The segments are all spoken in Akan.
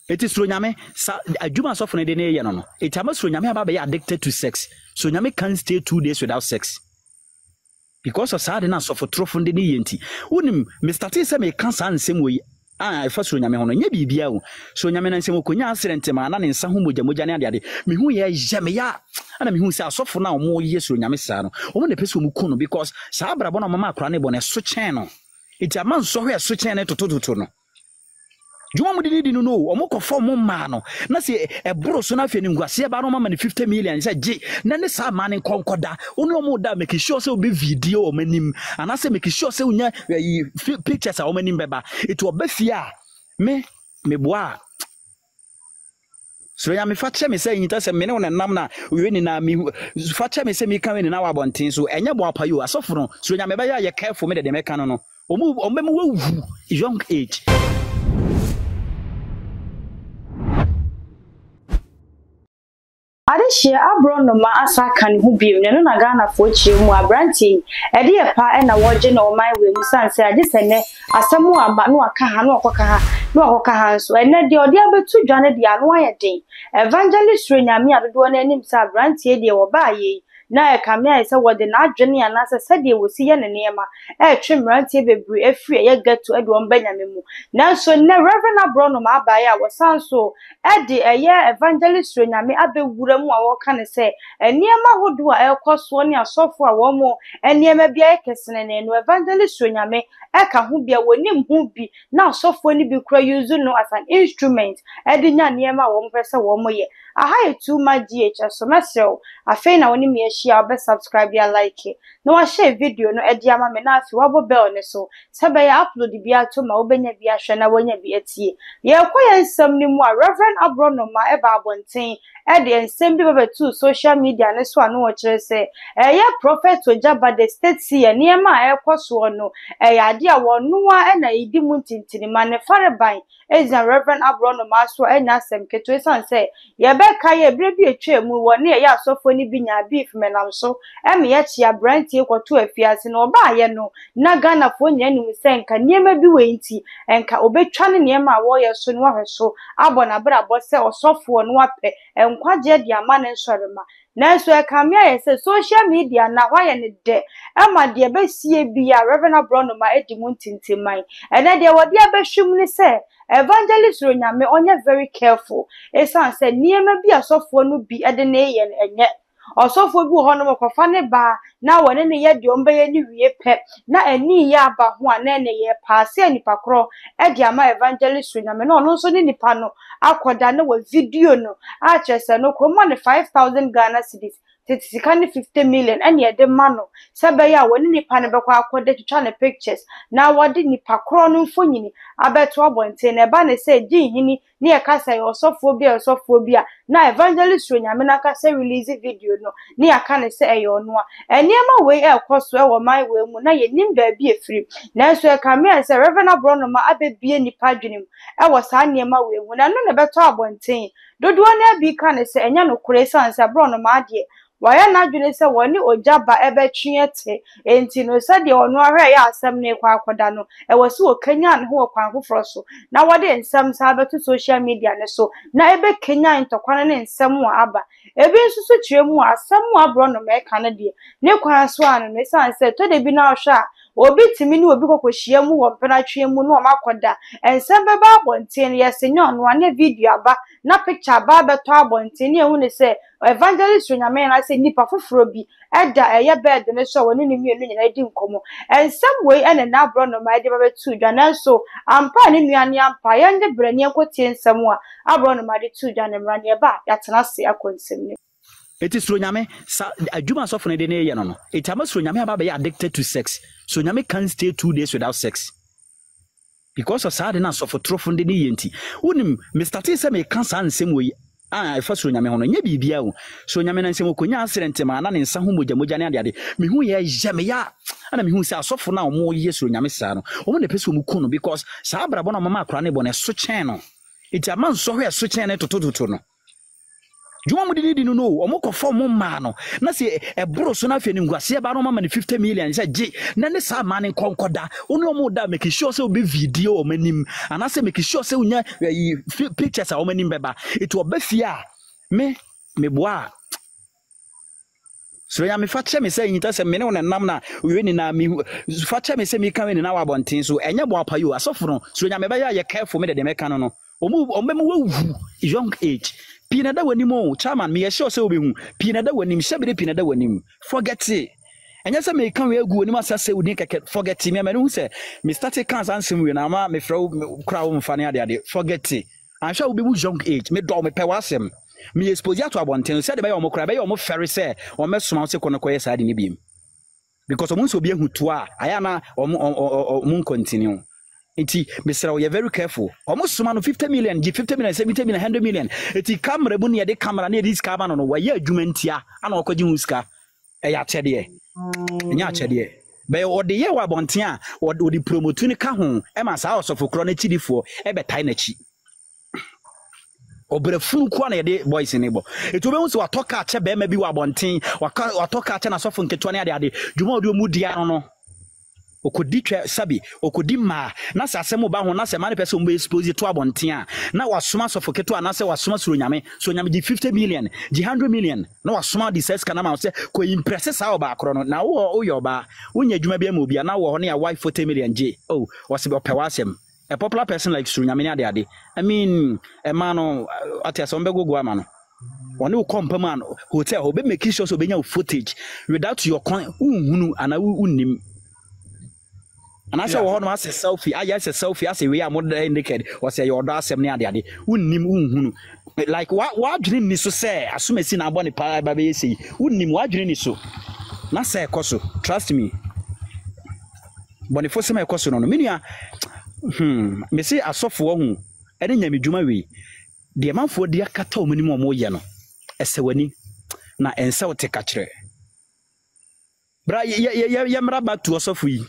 It is Sunyame, a Juma soften the day, no. It must Sunyame about be addicted to sex. Sunyame can't stay 2 days without sex. Because of sadness of a trophy the yenti. Wouldn't Mr. T say me cancer and same way. First Sunyame on ye bibia. Sunyame and Semokunya accident man and Sahumu Jamujana daddy. Me who ye jamia. And me who say suffer now more years Sunyame sano. Or the person mukuno because Sabra Bona Mama Cranebon a switch channel. It's a man so here switch channel to Totono. Juma mu didi no omoko form mano na se ebro so na fe ni ngwase ba no mama ni 50 million say je na ne sa man nkonkoda onu omo da make sure say obe video o manim ana se make sure say unya pictures o manim beba it will be fear me boa so ya me fa che me say nyita se me ne wona nam na we ni na me fa che me say me kan we ni na wa bonten so enye bo apayo asofo no so ya me ba ya careful me de me kan no omo wu young age. Adeshia abronoma asa kan hu biem ne no na Ghana fo chie mu abranti e de pa e na woje na o man we mu sanse agese ne asemu aba no aka ha no okoka ha so ene de ode abetu dwane de anu ayeden evangelist renyame adodo na anim sa abranti e de wo ba ye na e kamia ise wode na adwene ana se de wosi ye ne nema e twemranti bebru efri ye gatu e de o mbanyame mu na so ne reverend abronoma abaye a wosanso e de eye evangelist renyame abewura mu a woka ne se eniema hodo a ekoso ne asofo a wo mo eniema bia ekesene ne no evangelist renyame eka ho bia wonim ho bi na asofo ni bi kura use no as an instrument e de nya niema wo mo pese wo mo ye aha etu ma GH so mesel afei na woni me share be subscribe ya like no wa share video no e dia ma me na afi wabo bell ne so se be ya upload bia to ma obenya bia hwe na wonya bia tie ye koye nsam ni mu a reverend abronoma e ba abonten e de nsam bi be to social media ne so anu wo kire se ye prophet ojaba the state see niema e kwaso no ya ade a wonua e na yidi mu tintini ma ne fareban ezan reverend abronoma so enya asem keto san se ye be kai ebre bi etwa mu wo ne ya asofo ni bi nya beef menam so e me ye chia brantie kwoto afiase no ba ye no na Ghana fo nya ni senka niema bi we nti enka obetwa ne niema a wo ye so no hweso abona bra bo se osofo no ape enkwaje de ama ne nsorema nanso e kamia ye se social media na hwaye ne de ama de be sie bia reverend abronoma edi mu ntintiman ene de wo de abehwim ne se evangelist renyame onye very careful esan se niema bi asofo no bi ede ne ye enye osofo bi ho no mokofa ne ba na wone ne ye de ombe ye ni wie pe na ani ya aba ho a na ne ye paase anipa kro e de ama evangelist renyame no no so ni nipa no akoda ne wa video no a chese no kromo ne 5000 Ghana cedis titikani 50 million and ye de mano sebe ya woni nipa ne bekwa akoda twitwa ne pictures na wodi nipa kro no mfonyini abeto abonte ne ba ne se jinhini ne ye kasa ye osofo bia na evangelist renyame na kasa release video no ne ya ka ne se eyo no a eniema we e koso e wo mai we mu na ye nim ba bi efiri na so e kamia se reverend abronoma abebie nipa dwenem e wo sa eniema we mu na no ne beto abonte dodo na bi ka ne se enya no kure sanse abronoma ade waya na dwene se woni ojaba ebetwiete enti no se de ono ahwe ya asem ne kwa akoda no e wose wo kenya ne ho kwan hofro so na wode nsem sa beto social media ne so na ebe kenya ntokwana ne nsem wa aba ebe nsusu kyeremu asem wa abronoma e ka ne de ne kwan so anu ne sanse to de bi na ahwa obi timi ni obi kokohia mu wo mpena twemu no makoda ensem beba abonten yesenyo no ane video aba na picture aba beto abonten ne hu ne se evangelist renyame na se nipa foforo bi eda eye bed ne so woni ne mienu nyina di nkomo ensem we ene na abronoma de betu dwana so ampa ne nuane ampa ye nde brani enkotie ensem a abronoma de tu dwana mrane ba yatena se akonsem ne. It is Sunyame, Juma soften the day, no. It must Sunyame about be addicted to sex. Sunyame can't stay 2 days without sex. Because of sadness of a trophy the yenti. Unim, Mr. T say me cancer and same way. First Sunyame on ye bibia. Sunyame and Semokunya accident man and Sahumu Jamujana de me who ye jamia. And me who say suffer now more years Sunyame sano. Omo the person mukuno because Sabra bona mama cranebon a switch channel. It's a man so here switch channel to no. Juma mu di no omo ko form ma no na se e bro so na fe ni ngwase ba no ma 50 million say je na ne sa ma ne konkoda onu omo da make sure say obi video o manim ana say make sure say unya pictures a o manim beba it will be fear me boa so ya me fa che me say nyita say me ne wona nam na we ni na me fa che me say me kan we ni na wa bonten so enye bo apayo asofo no so ya me ba ya careful me de me kan no omo wu young age pina da wanim o chairman me sure say obehu pina da wanim shabere pina da wanim forget it enya say me kan we agu onim asase udin keke forget me me hu say me start kan ansem we na ma me fra kra wo mfa ne ade forget it an sure obehu young age me do me pe wasem me expose ya to abonten say de be yo kra be yo ferry say o me soma say kono koye sa ade ni biem because omo so obi ehu to a aya na omo continue. Iti Mr. We are very careful. Almost suma 50 million, 50 million, 70 million, 100 million. Iti camera bu ne de camera ne this camera no we adwumantia ana okoji huska e ya chede nya chede be ode ye wa bonten a ode promote ni ka ho e ma sa osofo kro na chidifo e be tai na chi obrefunu kwa na de boys ni bo eto be hu se watoka ache be ma bi wa bonten watoka ache na sofo nketo ne ade dwuma ode mu dia no okodi twa sabi okodi ma na sasem ba ho na se mane person be expose to abonten a na wasoma sofoketo a na se wasoma suro nyame so nyame di 50 million di 100 million na wasoma di ses kana ma se ko impress sa oba akro no na wo yo ba wonya adwuma bia ma obi na wo ho na ya wife 40 million je oh wase be opewasem a popular person like suro nyame ne ade I mean a man no atiaso mbe gogo ama no one will come man hotel obe make sure so be nya footage without your unhunu ana unnim. And I said, "What was a selfie? I just a selfie. I say we are more naked. Or say your daughter near the other. Unnim like what dream is so say? As soon as I bought a baby, say unnim what dream is so. Not say koso. Trust me. But the first time I koso no minia. Me say I saw for who. I didn't yami juma we. The amount for the kata minimum more yano. Esewani na ensa o take kachre. Bra yamra back to us of we.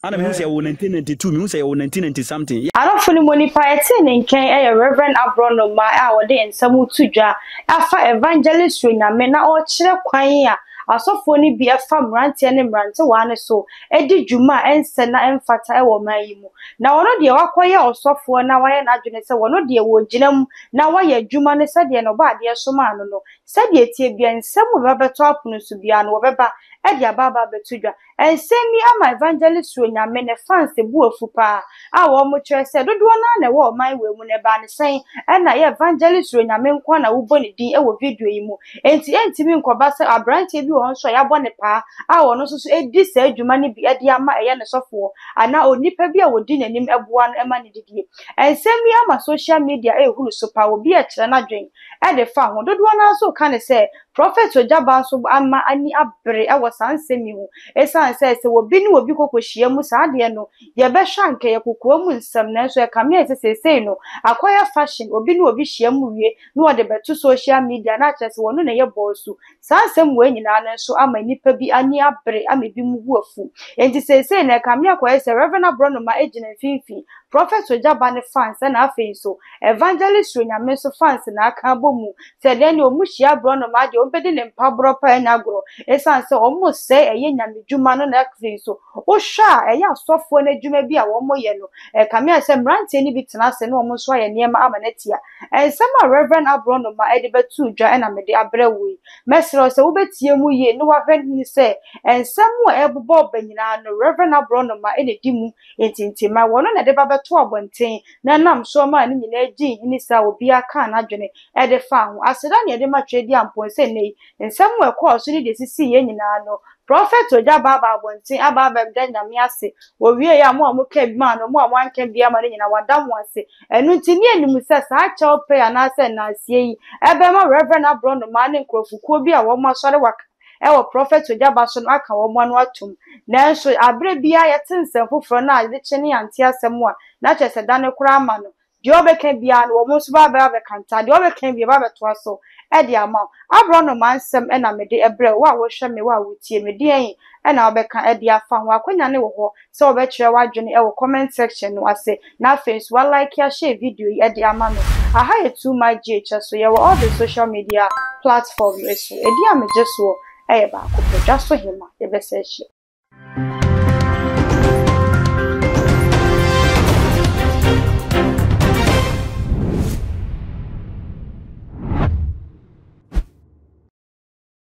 Ana me say 1992 me say 1990 something. Arafuni monipa ete ne nken Reverend Abrono ma a wode ensam tudwa afa evangelist Onyame na o kire kwan a asofo ni bi afa mrante ne mrante wane so edi dwuma ense na emfata e wo mayimu na wono de wakoye osofo na waye na adwene se wono de wo ginam na waye dwuma ne sade no ba de so ma no sade etie bia ensam wo beto apono so bia no wo beba edi ababa betudwa ensemi ama evangelist Onyame ne fans bu afupa a wo mo kire se dodo na wo man we mu ne ba ne sen na ye evangelist Onyame nko na wo boni din e wo video yi mu enti mi nkoba se abrante bi won so ya bone pa a wono so edi se adwuma ne bi edi ama eye ne sofo ana onipa bi a wodi nanim eboa no ema ne didie ensemi ama social media hulu so pa obi a kire na dwen e de fa ho dodo na so ka ne se prophet Ojaba so ama ani abre e wo sansemi hu esan se wobi ni wobi kokohia mu saade no ye be hwanke ye kokoa mu nsam na so e kame sesei no akoya fashion obi ni obi hia mu wie no wo de beto social media na chese wono na ye bosu sansem we nyina na so ama nipa bi ani abre ama bi mu gu afu enti sesei na kame akoya se Reverend Abrono ma ejina finfi prophet Ojaba ne fans na afei so evangelist Onyame so fans na aka bomu se den o mu hia Abrono ma de obedi ne mpabro pa na agro esan se o mu se eye nyame dwuma no na afei so o hwa eye asofo na dwuma bi a wo mo ye no kame se mrante ni bi tena se no mo so aye niema amanatia ensema Reverend Abrono ma ede betu dwa na mede abrewi mesro se wo betie mu ye no wa hwɛ ni se ensemu ebobo banyina no Reverend Abrono ma ene di mu entintima wono na de babeto abonten na nam so ma ni nyina gi ni sa obi aka na dwene ede fa ho aseda ne ede matwe di ampon se nei ensemu ekọ so ni de sisi ye nyina no prophet Ojaba abonten aba bemda nyame ase wo wie ya mo ka bi ma no mo anka bia ma nyina wadam ase enu ntini anim se sa cha ope ya na se na asie yi ebe ma Reverend Abrono ma ne nkrofukuo bi a wo mo asore waka ewo prophet Ojaba so no aka wo mo no atum nanso abre bia ye tensem foforo na de chene ante asem a na chese dane kura ma no de obeka bia no wo mo so ba kanta de obeka bia ba beto aso e de ama Abrono mansem e na mede ebre wa wo hwe me wa wutie me de en e na obeka e de afa ho akonya ne wo ho se obekire wadwene e wo comment section no ase na face wa like ya share video e de ama no aha etu my GH so ye all the social media platform so edi a me je so e ba ko pedwa so hema e be se